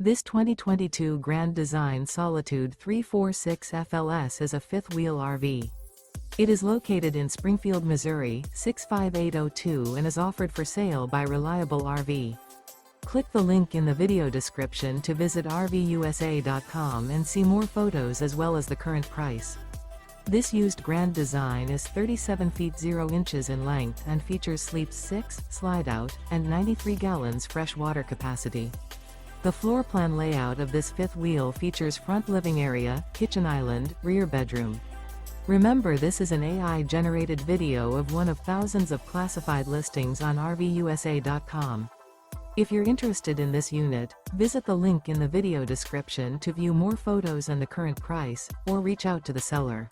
This 2022 Grand Design Solitude 346 FLS is a fifth-wheel RV. It is located in Springfield, Missouri, 65802 and is offered for sale by Reliable RV. Click the link in the video description to visit RVUSA.com and see more photos as well as the current price. This used Grand Design is 37 feet 0 inches in length and features sleeps 6, Slideout, and 93 gallons fresh water capacity. The floor plan layout of this fifth wheel features front living area, kitchen island, rear bedroom. Remember, this is an AI-generated video of one of thousands of classified listings on RVUSA.com. If you're interested in this unit, visit the link in the video description to view more photos and the current price, or reach out to the seller.